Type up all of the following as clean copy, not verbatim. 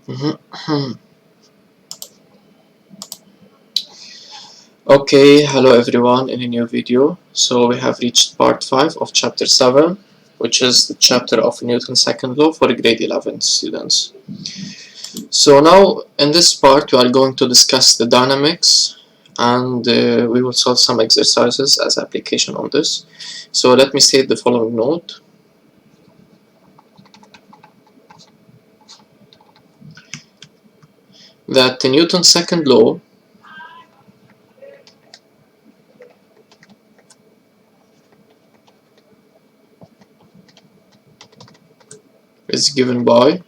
Okay, hello everyone in a new video. So we have reached part 5 of chapter 7, which is the chapter of Newton's second law for grade 11 students. So now in this part we are going to discuss the dynamics and we will solve some exercises as application on this. So let me state the following note. That Newton's second law is given by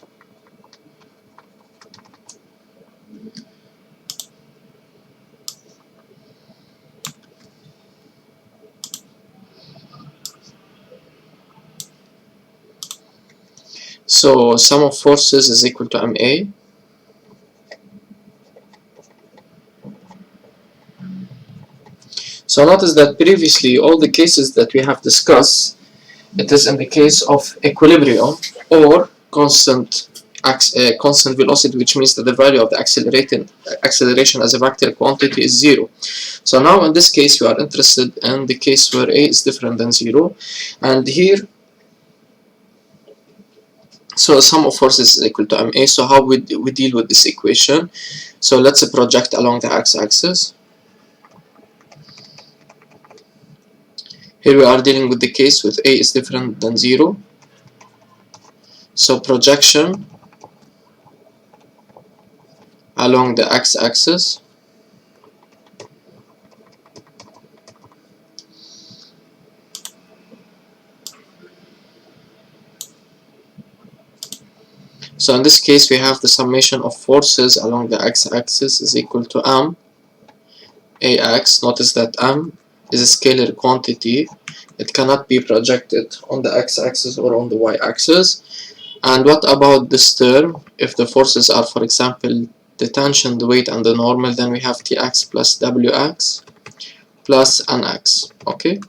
so sum of forces is equal to ma. So notice that previously all the cases that we have discussed, it is in the case of equilibrium or constant velocity, which means that the value of the acceleration as a vector quantity is 0. So now in this case we are interested in the case where a is different than 0, and here so sum of forces is equal to ma. So how we deal with this equation? So let's project along the x-axis. Here we are dealing with the case with a is different than 0. So projection along the x-axis. So in this case we have the summation of forces along the x-axis is equal to m ax. Notice that m is a scalar quantity. It cannot be projected on the x-axis or on the y-axis. And what about this term? If the forces are, for example, the tension, the weight, and the normal, then we have Tx plus Wx plus Nx. Okay.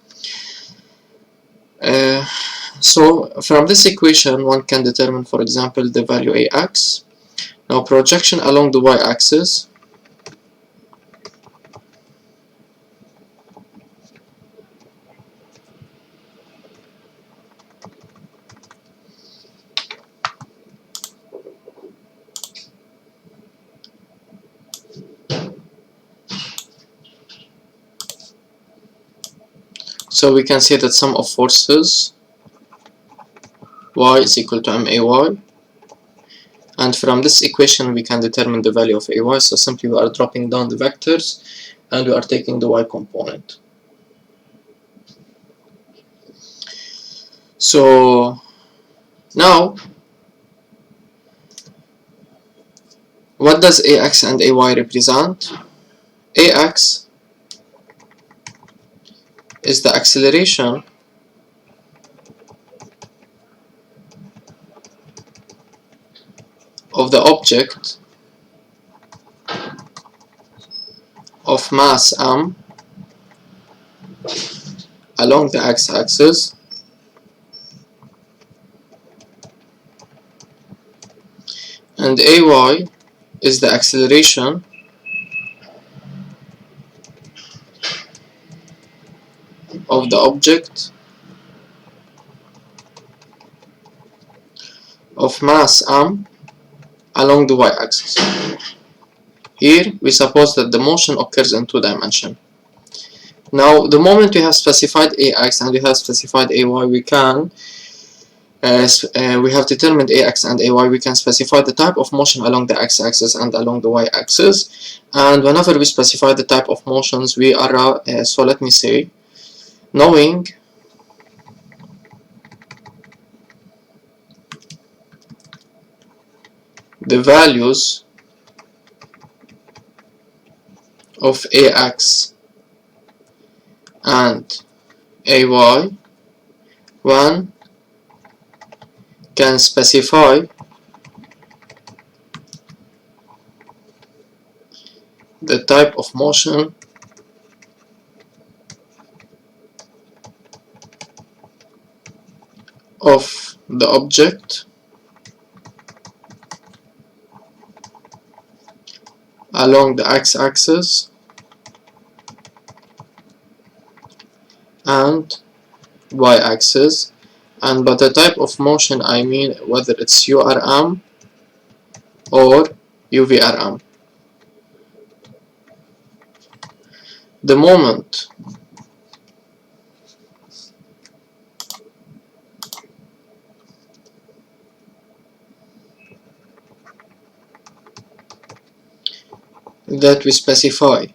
So from this equation, one can determine, for example, the value Ax. Now projection along the y-axis. So we can say that sum of forces y is equal to may, and from this equation we can determine the value of ay. So simply we are dropping down the vectors and we are taking the y component. So now what does ax and ay represent? Ax is the acceleration of the object of mass m along the x-axis, and ay is the acceleration of the object of mass m along the y-axis. Here we suppose that the motion occurs in 2 dimensions. Now the moment we have specified ax and we have specified ay, we have determined ax and ay, we can specify the type of motion along the x-axis and along the y-axis. And whenever we specify the type of motions, we are so let me say, knowing the values of ax and ay, one can specify the type of motion of the object along the x-axis and y-axis, and by the type of motion I mean whether it's URM or UVRM. The moment that we specify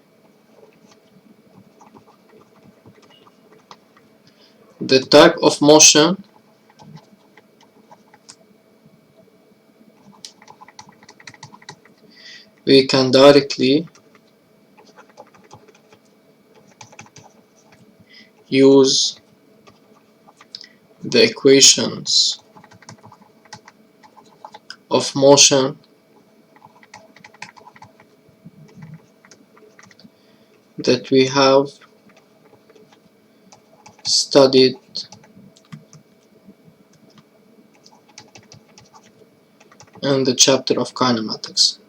the type of motion we can directly use the equations of motion that we have studied in the chapter of kinematics.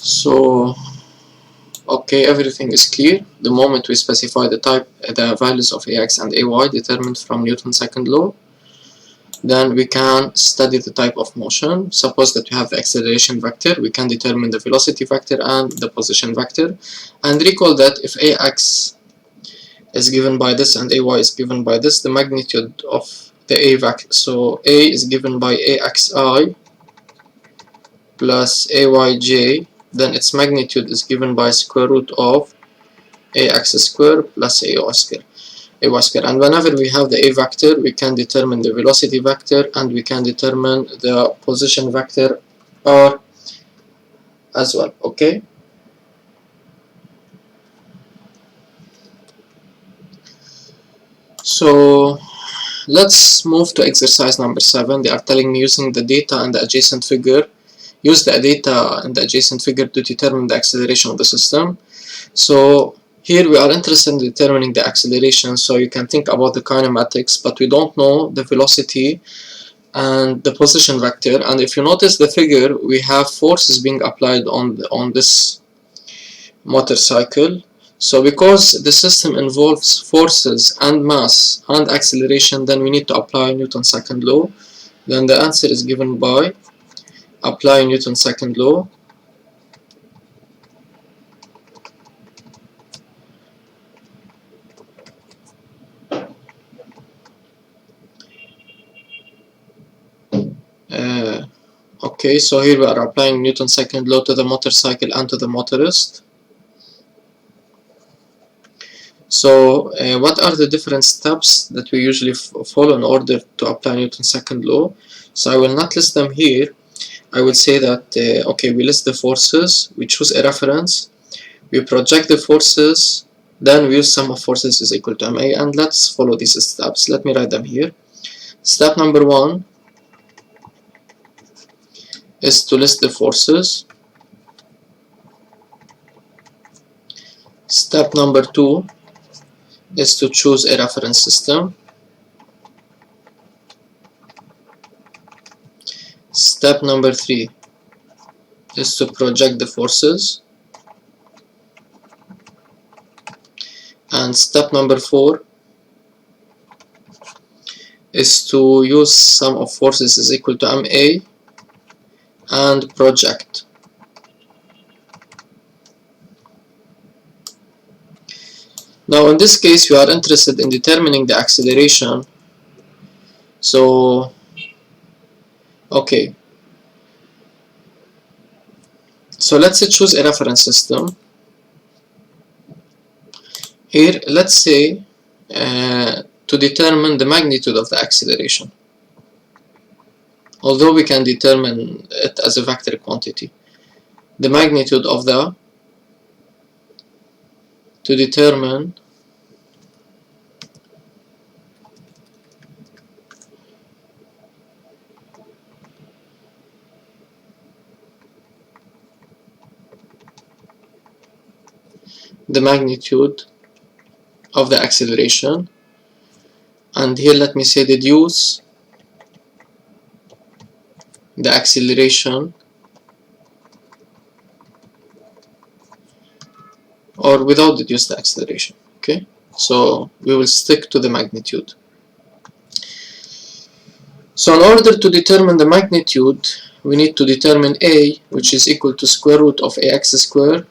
So okay, everything is clear. The moment we specify the values of ax and ay determined from Newton's second law, then we can study the type of motion. Suppose that we have the acceleration vector, we can determine the velocity vector and the position vector. And recall that if ax is given by this and ay is given by this, the magnitude of the a vector, so a is given by axi plus ayj, then its magnitude is given by square root of ax square plus ay square. And whenever we have the a vector, we can determine the velocity vector and we can determine the position vector r as well. Okay, so let's move to exercise number 7. They are telling me using the data and the adjacent figure, use the data and the adjacent figure to determine the acceleration of the system. So here we are interested in determining the acceleration, so you can think about the kinematics, but we don't know the velocity and the position vector. And if you notice the figure, we have forces being applied on this motorcycle. So because the system involves forces and mass and acceleration, then we need to apply Newton's second law. Then the answer is given by applying Newton's second law. Okay, so here we are applying Newton's second law to the motorcycle and to the motorist. So what are the different steps that we usually follow in order to apply Newton's second law? So I will not list them here. I will say that okay, we list the forces, we choose a reference, we project the forces, then we use sum of forces is equal to ma, and let's follow these steps. Let me write them here. Step number 1 is to list the forces. Step number 2 is to choose a reference system. Step number 3 is to project the forces. And step number 4 is to use sum of forces is equal to ma and project. Now in this case we are interested in determining the acceleration. So okay, so let's choose a reference system. Here let's say to determine the magnitude of the acceleration, although we can determine it as a vector quantity, the magnitude of the, to determine the magnitude of the acceleration, and here let me say deduce the acceleration, or without deduce the acceleration. Okay, so we will stick to the magnitude. So in order to determine the magnitude, we need to determine a, which is equal to square root of ax squared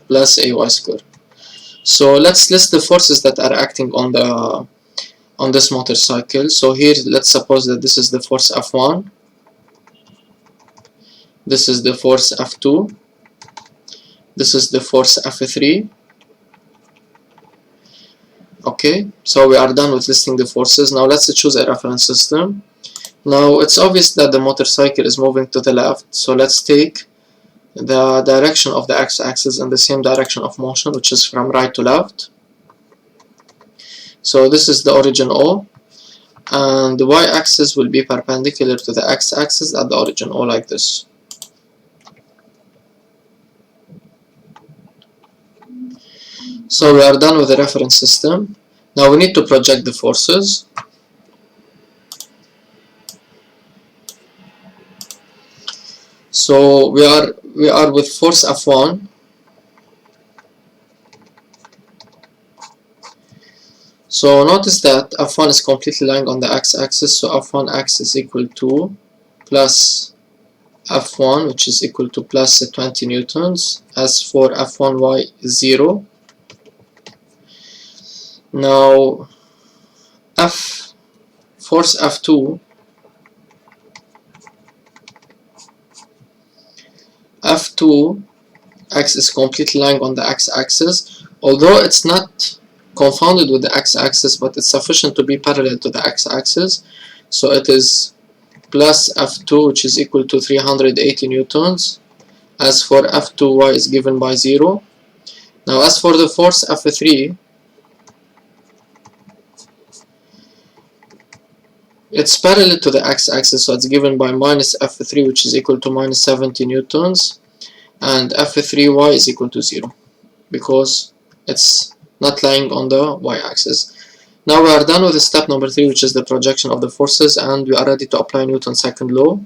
plus ay squared. So let's list the forces that are acting on this motorcycle. So here let's suppose that this is the force F1, this is the force F2, this is the force F3. Okay, so we are done with listing the forces. Now let's choose a reference system. Now it's obvious that the motorcycle is moving to the left, so let's take the direction of the x-axis in the same direction of motion, which is from right to left. So this is the origin O, and the y-axis will be perpendicular to the x-axis at the origin O, like this. So we are done with the reference system. Now we need to project the forces. So we are with force F1. So notice that F1 is completely lying on the x-axis, so F1x is equal to plus F1, which is equal to plus 20 newtons. As for F1y is 0. Now force F2, x is completely lying on the x-axis, although it's not confounded with the x-axis, but it's sufficient to be parallel to the x-axis. So it is plus F2, which is equal to 380 newtons. As for F2y is given by 0. Now as for the force F3, it's parallel to the x-axis, so it's given by minus F3, which is equal to minus 70 newtons, and F3y is equal to 0 because it's not lying on the y-axis. Now we are done with the step number 3, which is the projection of the forces, and we are ready to apply Newton's second law.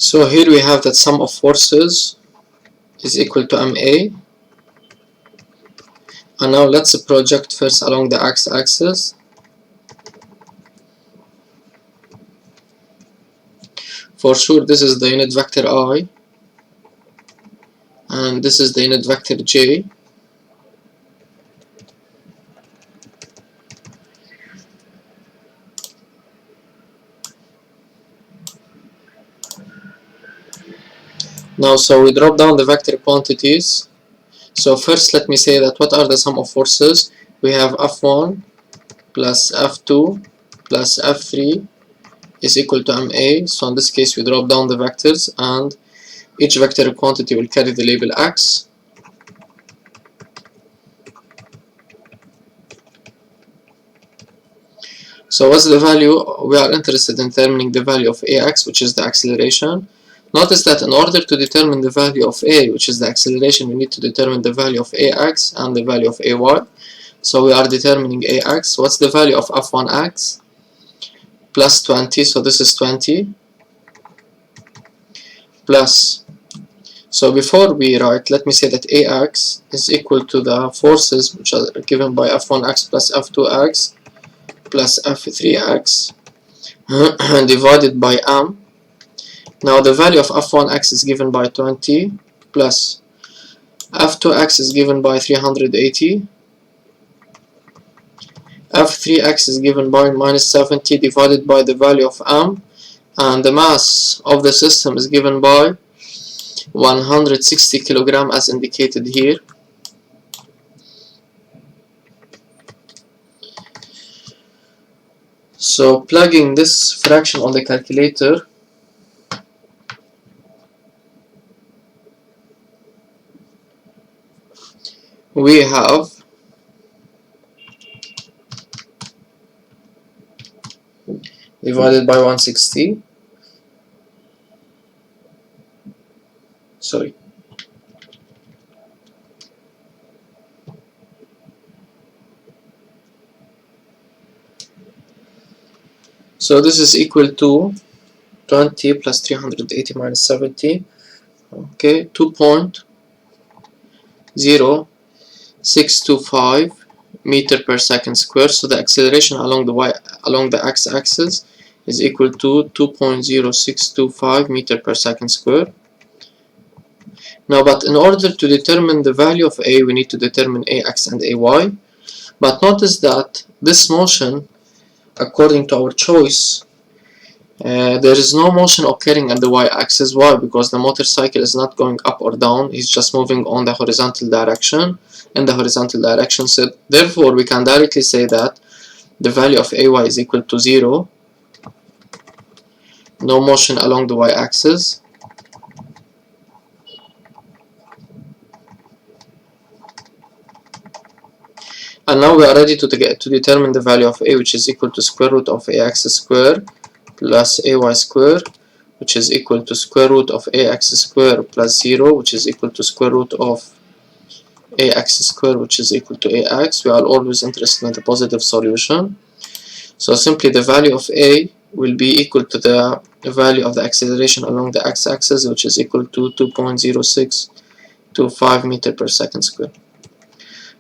So here we have that sum of forces is equal to MA. And now let's project first along the x-axis. For sure this is the unit vector I, and this is the unit vector J. Now so we drop down the vector quantities. So first let me say that what are the sum of forces? We have F1 plus F2 plus F3 is equal to MA. So in this case we drop down the vectors, and each vector quantity will carry the label X. So what's the value? We are interested in determining the value of AX, which is the acceleration. Notice that in order to determine the value of A, which is the acceleration, we need to determine the value of AX and the value of AY. So we are determining AX. What's the value of F1X? Plus 20, so this is 20. Plus, so before we write, let me say that AX is equal to the forces which are given by F1X plus F2X plus F3X divided by M. Now the value of F1X is given by 20 plus F2X is given by 380, F3X is given by minus 70 divided by the value of M, and the mass of the system is given by 160 kg as indicated here. So plugging this fraction on the calculator, we have divided by 160, sorry, so this is equal to 20 plus 380 minus 70, okay, 2.0625 meter per second square. So the acceleration along the x-axis is equal to 2.0625 meter per second square. Now, but in order to determine the value of a, we need to determine ax and ay. But notice that this motion, according to our choice, there is no motion occurring at the y-axis. Why? Because the motorcycle is not going up or down, it's just moving on the horizontal direction, in the horizontal direction. So therefore we can directly say that the value of ay is equal to 0, no motion along the y-axis. And now we are ready to determine the value of a, which is equal to square root of ax square plus ay square, which is equal to square root of ax square plus 0, which is equal to square root of ax square, which is equal to ax. We are always interested in the positive solution. So simply the value of a will be equal to the value of the acceleration along the x-axis, which is equal to 2.0625 meter per second square.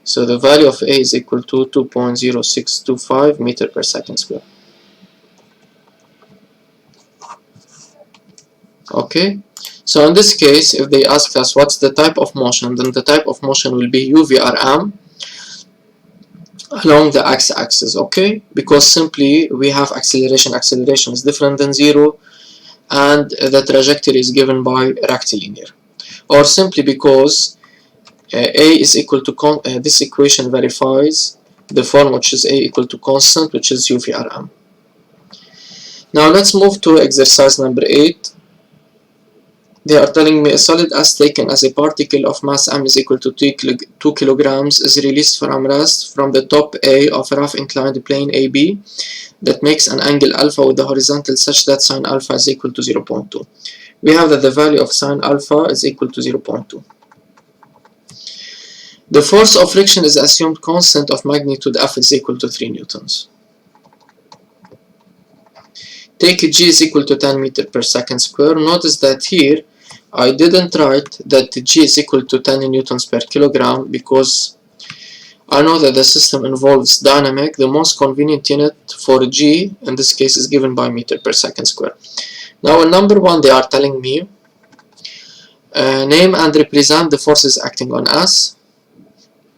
So the value of a is equal to 2.0625 meter per second square. Okay, so in this case, if they ask us what's the type of motion, then the type of motion will be UVRM along the x-axis, okay? Because simply we have acceleration is different than 0, and the trajectory is given by rectilinear. Or simply because a is equal to, this equation verifies the form which is a equal to constant, which is UVRM. Now let's move to exercise number 8. They are telling me a solid as taken as a particle of mass m is equal to 2 kilograms is released from rest from the top A of a rough inclined plane AB that makes an angle alpha with the horizontal such that sine alpha is equal to 0.2. We have that the value of sine alpha is equal to 0.2. The force of friction is assumed constant of magnitude F is equal to 3 newtons. Take G is equal to 10 meter per second square. Notice that here I didn't write that G is equal to 10 newtons per kilogram because I know that the system involves dynamic. The most convenient unit for G in this case is given by meter per second square. Now in number 1 they are telling me name and represent the forces acting on us.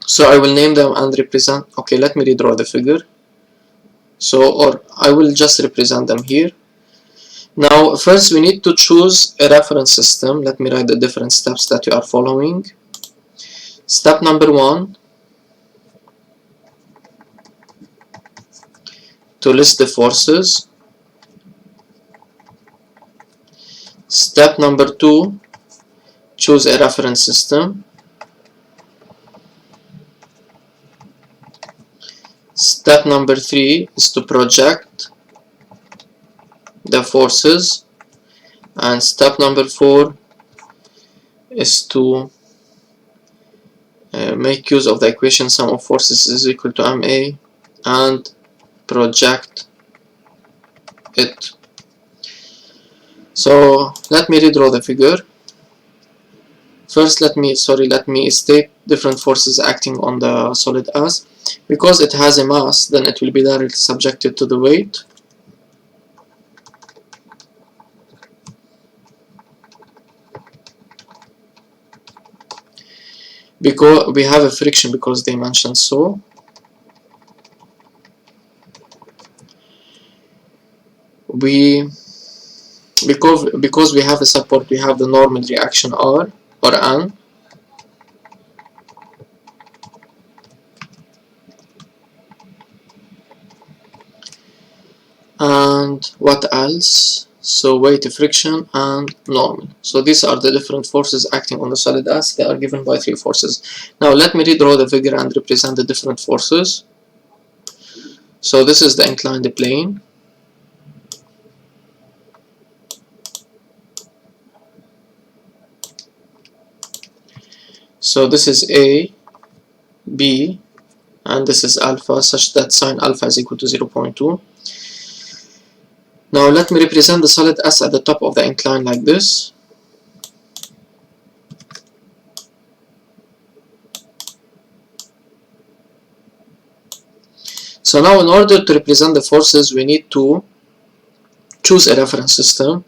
So I will name them and represent. Okay, let me redraw the figure. So, or I will just represent them here. Now first we need to choose a reference system. Let me write the different steps that you are following. Step number 1, to list the forces. Step number 2, choose a reference system. Step number 3 is to project the forces, and step number 4 is to make use of the equation sum of forces is equal to ma and project it. So let me redraw the figure. First let me state different forces acting on the solid as. Because it has a mass, then it will be directly subjected to the weight. Because we have a friction because they mentioned so. Because we have a support, we have the normal reaction R or N. And what else? So weight, friction, and normal. So these are the different forces acting on the solid S. They are given by three forces. Now let me redraw the figure and represent the different forces. So this is the inclined plane. So this is A, B, and this is alpha, such that sine alpha is equal to 0.2. Now let me represent the solid S at the top of the incline like this. So now in order to represent the forces, we need to choose a reference system.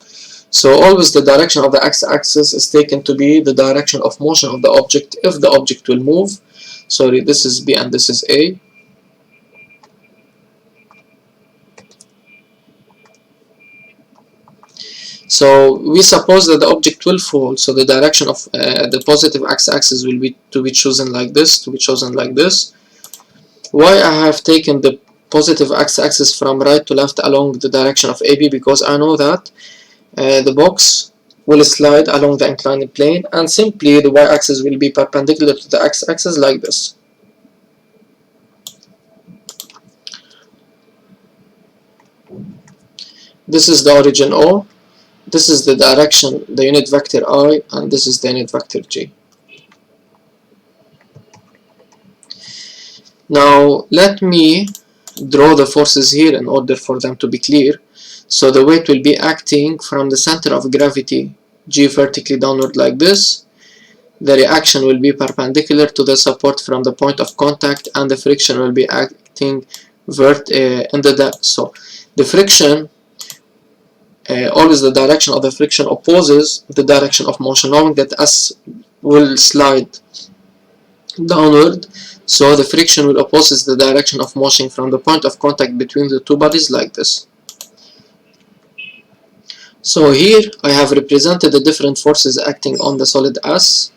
So always the direction of the x-axis is taken to be the direction of motion of the object if the object will move. Sorry, this is B and this is A. So we suppose that the object will fall, so the direction of the positive x-axis will be chosen like this, Why I have taken the positive x-axis from right to left along the direction of AB? Because I know that the box will slide along the inclined plane, and simply the y-axis will be perpendicular to the x-axis like this. This is the origin O, this is the direction, the unit vector I, and this is the unit vector J. Now let me draw the forces here in order for them to be clear. So the weight will be acting from the center of gravity G vertically downward like this. The reaction will be perpendicular to the support from the point of contact, and the friction will be acting in the depth. So the friction, always the direction of the friction opposes the direction of motion, knowing that S will slide downward, so the friction will oppose the direction of motion from the point of contact between the two bodies like this. So here I have represented the different forces acting on the solid S,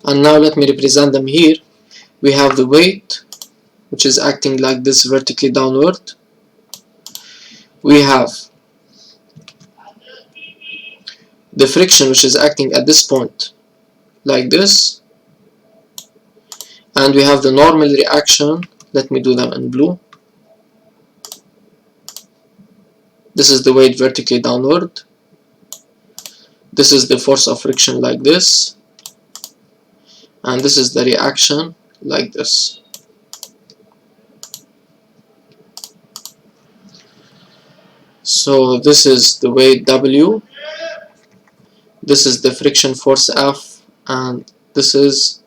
and now let me represent them here. We have the weight, which is acting like this vertically downward. We have the friction, which is acting at this point like this, and we have the normal reaction. Let me do them in blue. This is the weight vertically downward. This is the force of friction like this, and this is the reaction like this. So this is the weight W, this is the friction force F, and this is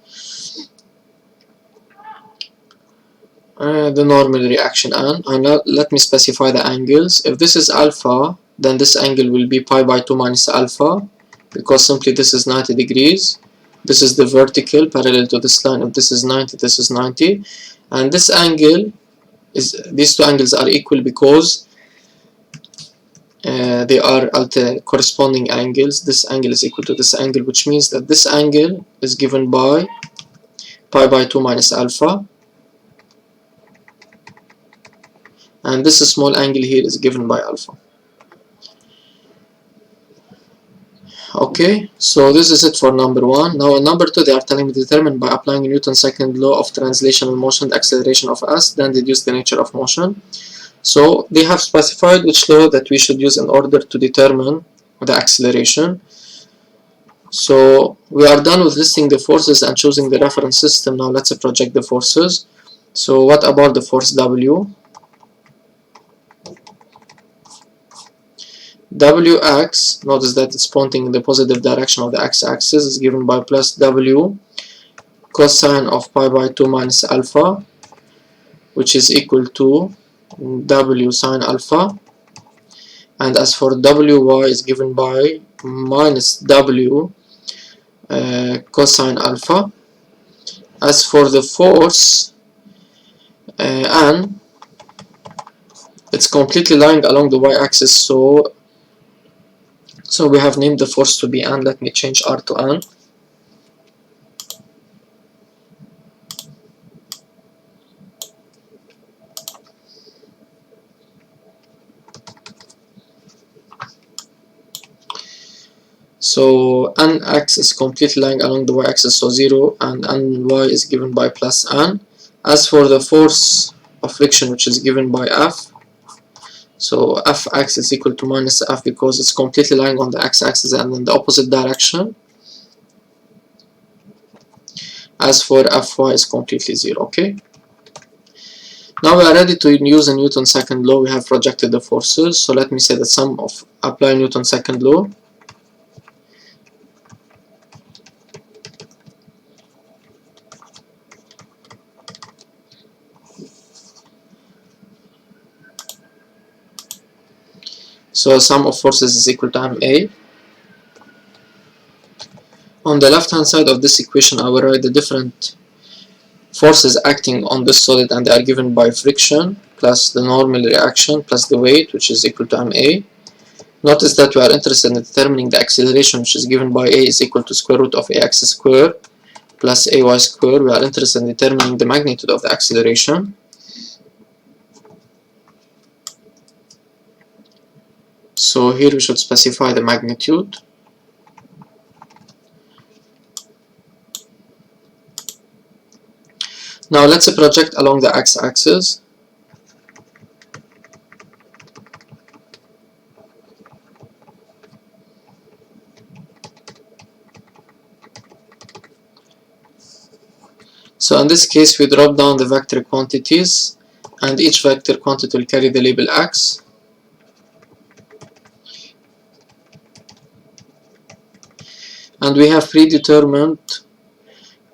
the normal reaction N. And now let me specify the angles. If this is alpha, then this angle will be pi by 2 minus alpha, because simply this is 90 degrees. This is the vertical parallel to this line. If this is 90, this is 90, and this angle is, these two angles are equal because they are at corresponding angles. This angle is equal to this angle, which means that this angle is given by pi by 2 minus alpha, and this small angle here is given by alpha. Okay, so this is it for number 1. Now in number 2, they are telling me determine by applying Newton's second law of translational motion the acceleration of S, then deduce the nature of motion. So they have specified which law that we should use in order to determine the acceleration. So we are done with listing the forces and choosing the reference system. Now let's project the forces. So what about the force W? Wx, notice that it's pointing in the positive direction of the x-axis, is given by plus W cosine of pi by 2 minus alpha, which is equal to W sine alpha. And as for Wy is given by minus W cosine alpha. As for the force N, it's completely lying along the y-axis, so we have named the force to be N. Let me change R to N. So nx is completely lying along the y-axis, so 0, and ny is given by plus n. As for the force of friction, which is given by F, so Fx is equal to minus F because it's completely lying on the x-axis and in the opposite direction. As for Fy is completely 0, okay? Now we are ready to use a Newton's second law. We have projected the forces, so let me say that sum of apply Newton's second law. So sum of forces is equal to ma. On the left hand side of this equation, I will write the different forces acting on this solid, and they are given by friction plus the normal reaction plus the weight, which is equal to ma. Notice that we are interested in determining the acceleration, which is given by a is equal to square root of ax squared plus ay squared. We are interested in determining the magnitude of the acceleration. So here we should specify the magnitude. Now let's project along the x-axis. So in this case, we drop down the vector quantities, and each vector quantity will carry the label x. And we have predetermined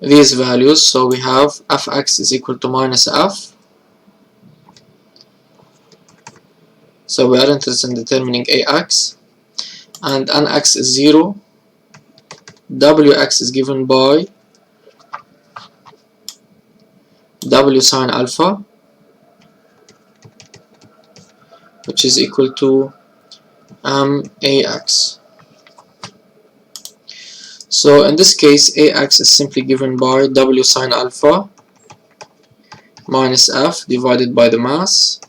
these values, so we have fx is equal to minus f. So we are interested in determining ax, and nx is 0, wx is given by w sine alpha, which is equal to ax. So in this case, ax is simply given by w sine alpha minus f divided by the mass.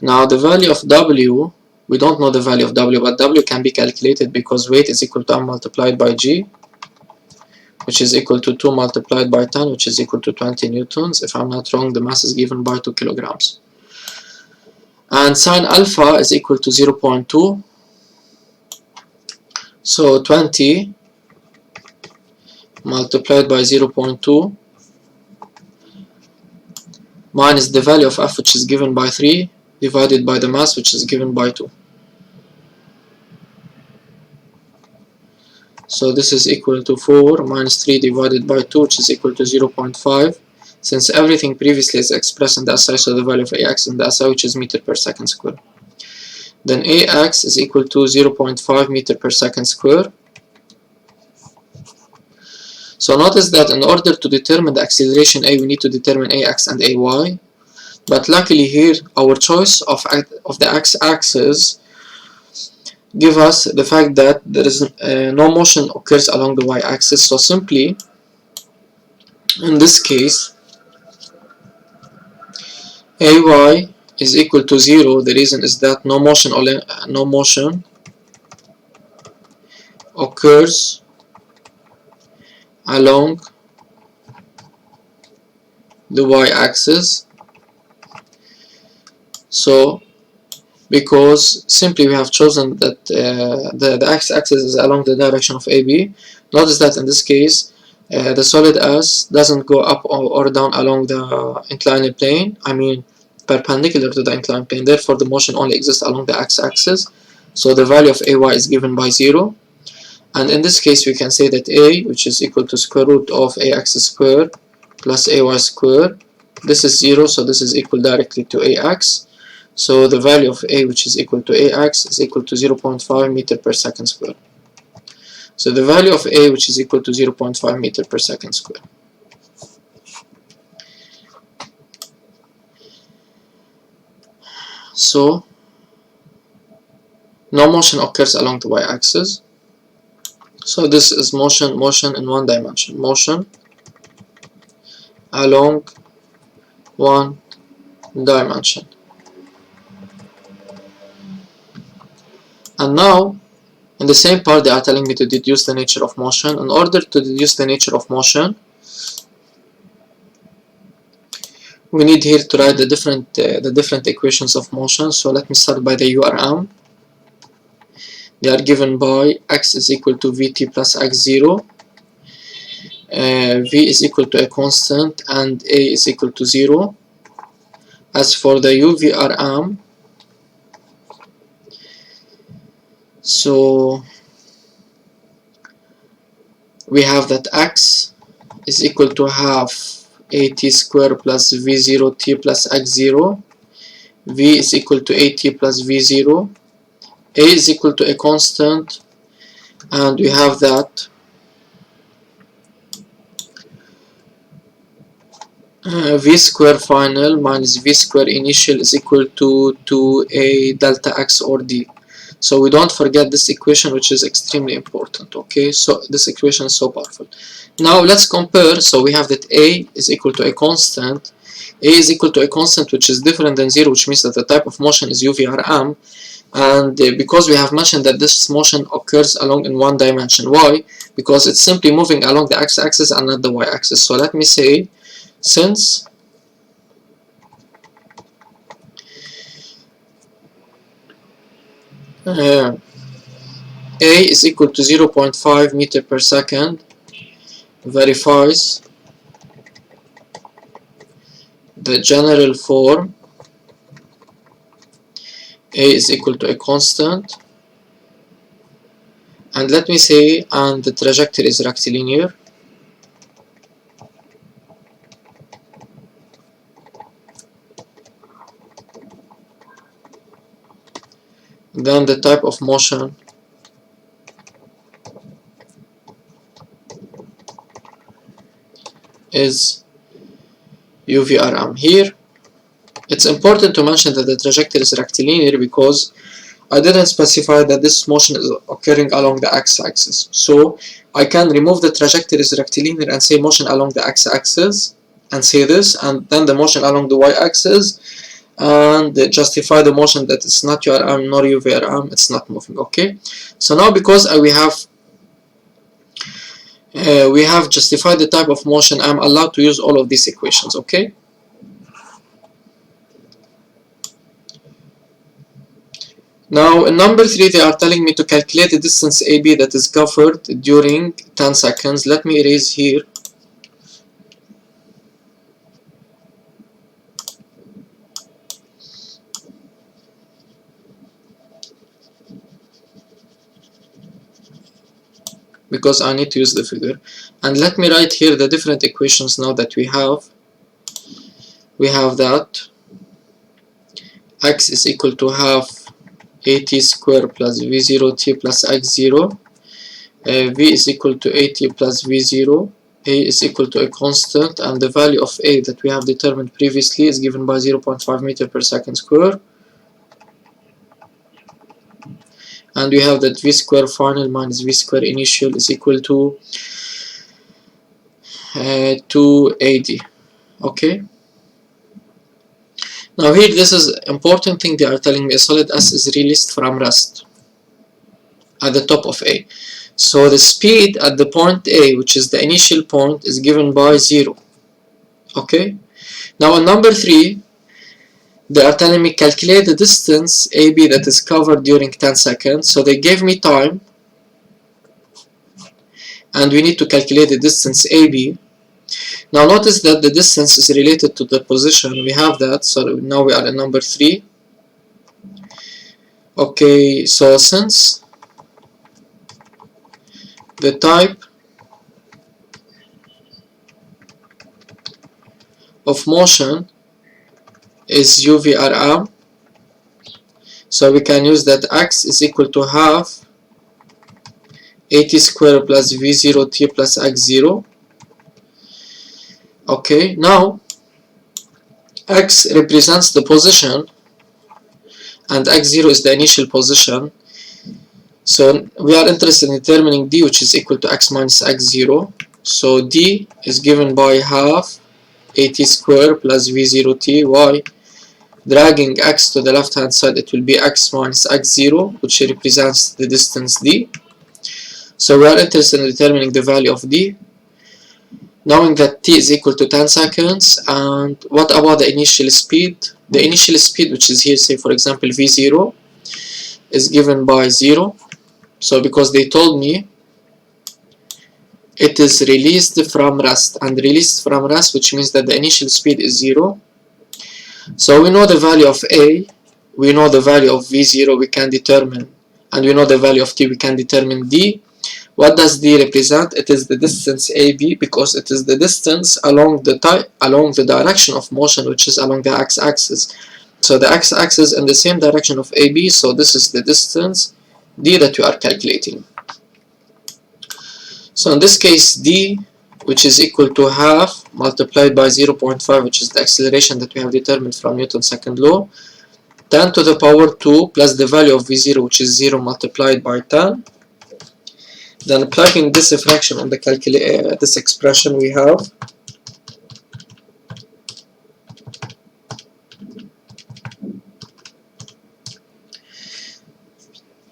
Now the value of w, we don't know the value of w, but w can be calculated because weight is equal to m multiplied by g, which is equal to 2 multiplied by 10, which is equal to 20 newtons. If I'm not wrong, the mass is given by 2 kilograms. And sine alpha is equal to 0.2. So 20 multiplied by 0.2 minus the value of f, which is given by 3, divided by the mass, which is given by 2. So this is equal to 4 minus 3 divided by 2, which is equal to 0.5. Since everything previously is expressed in the SI, so the value of ax in the SI, which is meter per second square. Then ax is equal to 0.5 meter per second square. So notice that in order to determine the acceleration a, we need to determine ax and ay. But luckily here, our choice of the x-axis give us the fact that there is no motion occurs along the y-axis. So simply, in this case, ay is equal to 0. The reason is that no motion occurs along the y-axis. So because simply we have chosen that the x-axis is along the direction of AB. Notice that in this case the solid S doesn't go up or down along the inclined plane, I mean perpendicular to the inclined plane. Therefore the motion only exists along the x-axis. So the value of AY is given by 0. And in this case we can say that A, which is equal to square root of AX squared plus AY squared, this is 0, so this is equal directly to AX. So the value of A, which is equal to AX, is equal to 0.5 meter per second square. So the value of A, which is equal to 0.5 meter per second square. So no motion occurs along the y-axis. So this is motion in one dimension. Motion along one dimension. And now In the same part, they are telling me to deduce the nature of motion. In order to deduce the nature of motion, we need here to write the different equations of motion. So let me start by the URM. They are given by x is equal to vt plus x0, v is equal to a constant, and a is equal to 0. As for the UVRM, so we have that x is equal to half at square plus v0t plus x0, v is equal to at plus v0, a is equal to a constant, and we have that v square final minus v square initial is equal to 2a delta x or d. So we don't forget this equation, which is extremely important. Okay, so this equation is so powerful. Now let's compare. So we have that a is equal to a constant. A is equal to a constant which is different than 0, which means that the type of motion is UVRM. And because we have mentioned that this motion occurs along in one dimension. Why? Because it's simply moving along the x-axis and not the y-axis. So let me say, since a is equal to 0.5 meter per second verifies the general form a is equal to a constant, and let me say, and the trajectory is rectilinear. Then the type of motion is UVRM. Here it's important to mention that the trajectory is rectilinear because I didn't specify that this motion is occurring along the x-axis. So I can remove the trajectory is rectilinear and say motion along the x-axis and say this, and then the motion along the y-axis, and justify the motion that it's not URM nor UVRM, it's not moving. Okay, so now because we have justified the type of motion, I'm allowed to use all of these equations. Okay, now in number 3 they are telling me to calculate the distance AB that is covered during 10 seconds. Let me erase here. Because I need to use the figure, and let me write here the different equations now that we have. We have that x is equal to half at square plus v0t plus x0, v is equal to at plus v0, a is equal to a constant, and the value of a that we have determined previously is given by 0.5 meter per second square. And we have that v square final minus v square initial is equal to 2AD. Okay, now here this is important thing. They are telling me a solid S is released from rest at the top of A. So the speed at the point A, which is the initial point, is given by 0. Okay, now on number 3 they are telling me calculate the distance AB that is covered during 10 seconds. So they gave me time, and we need to calculate the distance AB. Now notice that the distance is related to the position. We have that, so now we are at number 3. Okay, so since the type of motion is UVRM, so we can use that x is equal to half at square plus v0t plus x0. Okay, now x represents the position and x0 is the initial position, so we are interested in determining d, which is equal to x minus x0. So d is given by half at square plus v0t. Why? dragging x to the left hand side, it will be x minus x0, which represents the distance d. So we are interested in determining the value of d, knowing that t is equal to 10 seconds. And what about the initial speed? The initial speed, which is here, say for example v0, is given by 0. So because they told me it is released from rest, and released from rest, which means that the initial speed is 0. So we know the value of a, we know the value of v0, we can determine, and we know the value of t, we can determine d. What does d represent? It is the distance AB, because it is the distance along the direction of motion, which is along the x-axis. So the x-axis in the same direction of AB, so this is the distance d that we are calculating. So in this case, d, which is equal to half multiplied by 0.5, which is the acceleration that we have determined from Newton's second law, 10 to the power 2 plus the value of v0, which is 0 multiplied by 10. Then plugging this fraction on the calculator, this expression we have.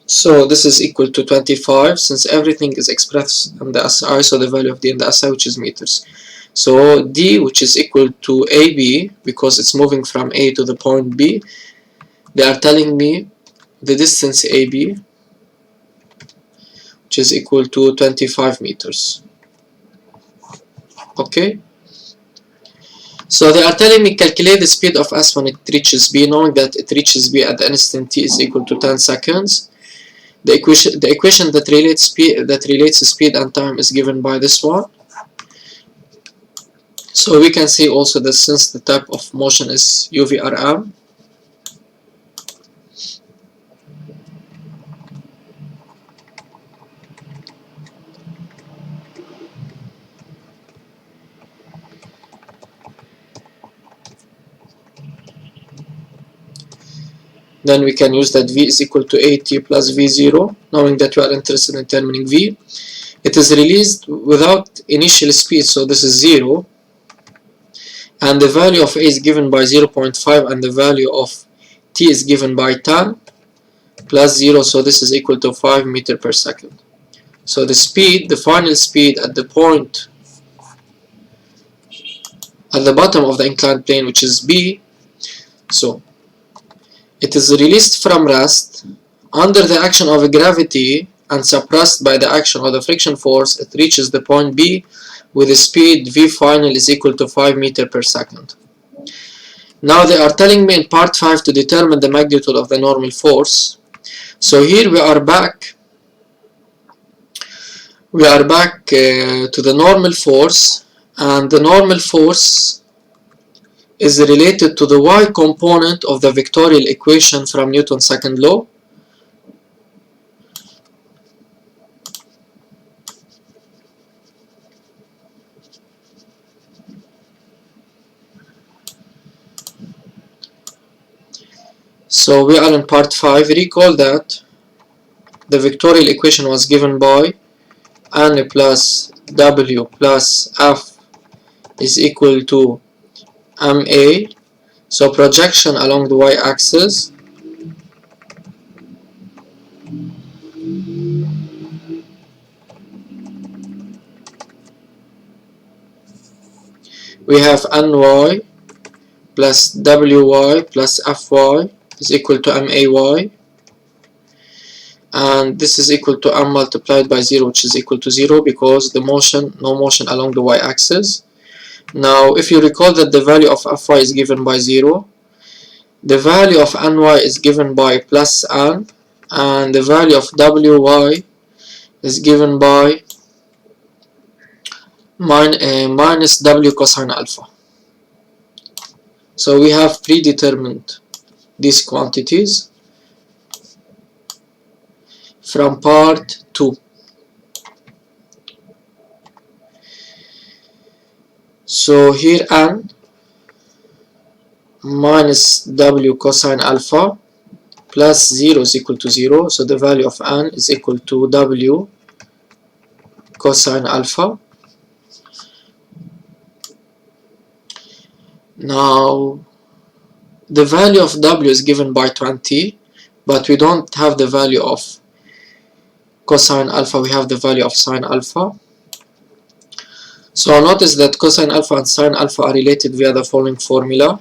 So this is equal to 25, since everything is expressed in the SI, so the value of d in the SI, which is meters. So d, which is equal to AB, because it's moving from A to the point B, they are telling me the distance AB, which is equal to 25 meters. Okay? So they are telling me calculate the speed of S when it reaches B, knowing that it reaches B at the instant t is equal to 10 seconds. The equation that relates speed and time is given by this one. So we can see also that since the type of motion is UVRM, then we can use that V is equal to AT plus V0, knowing that we are interested in determining V. It is released without initial speed, so this is 0, and the value of A is given by 0.5, and the value of T is given by 10 plus 0, so this is equal to 5 meters per second. So the speed, the final speed at the point at the bottom of the inclined plane, which is B, so it is released from rest under the action of gravity and suppressed by the action of the friction force. It reaches the point B with a speed V final is equal to 5 meters per second. Now they are telling me in part 5 to determine the magnitude of the normal force. So here we are back to the normal force, and the normal force is related to the y component of the vectorial equation from Newton's second law. So we are in part 5. Recall that the vectorial equation was given by n plus w plus f is equal to ma. So projection along the y-axis we have ny plus wy plus fy is equal to may, and this is equal to m multiplied by 0, which is equal to 0 because no motion along the y-axis. Now if you recall that the value of fy is given by 0, the value of ny is given by plus n, and the value of wy is given by minus w cosine alpha. So we have predetermined these quantities from part 2. So here n minus w cosine alpha plus 0 is equal to 0, so the value of n is equal to w cosine alpha. Now the value of W is given by 20, but we don't have the value of cosine alpha, we have the value of sine alpha. So notice that cosine alpha and sine alpha are related via the following formula,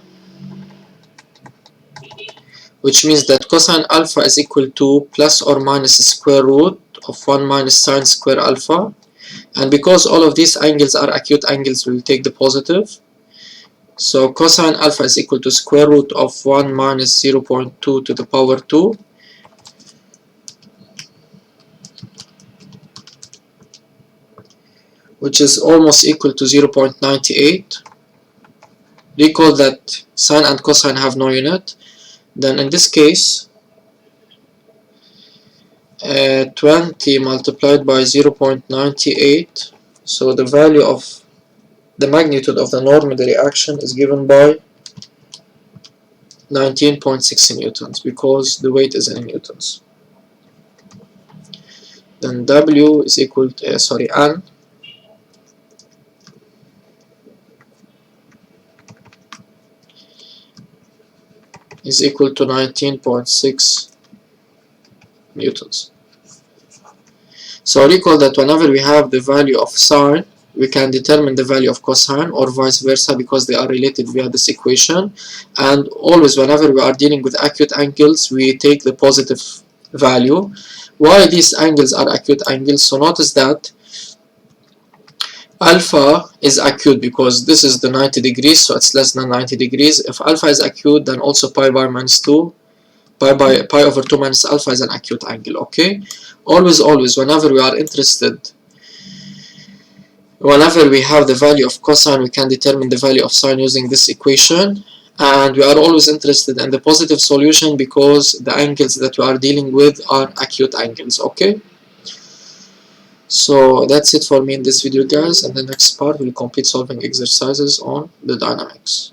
which means that cosine alpha is equal to plus or minus square root of 1 minus sine square alpha, and because all of these angles are acute angles, we will take the positive. So cosine alpha is equal to square root of 1 minus 0.2 to the power 2, which is almost equal to 0.98. Recall that sine and cosine have no unit. Then in this case, 20 multiplied by 0.98, so the value of the magnitude of the normal reaction is given by 19.6 newtons, because the weight is in newtons. Then W is equal to, N is equal to 19.6 newtons. So recall that whenever we have the value of sine, we can determine the value of cosine, or vice versa, because they are related via this equation. And always whenever we are dealing with acute angles, we take the positive value. Why these angles are acute angles? So notice that alpha is acute because this is the 90 degrees, so it's less than 90 degrees. If alpha is acute, then also pi minus 2, pi over 2 minus alpha is an acute angle. Okay, always whenever we are interested, whenever we have the value of cosine, we can determine the value of sine using this equation, and we are always interested in the positive solution because the angles that we are dealing with are acute angles. Okay, so that's it for me in this video, guys. And the next part we'll complete solving exercises on the dynamics.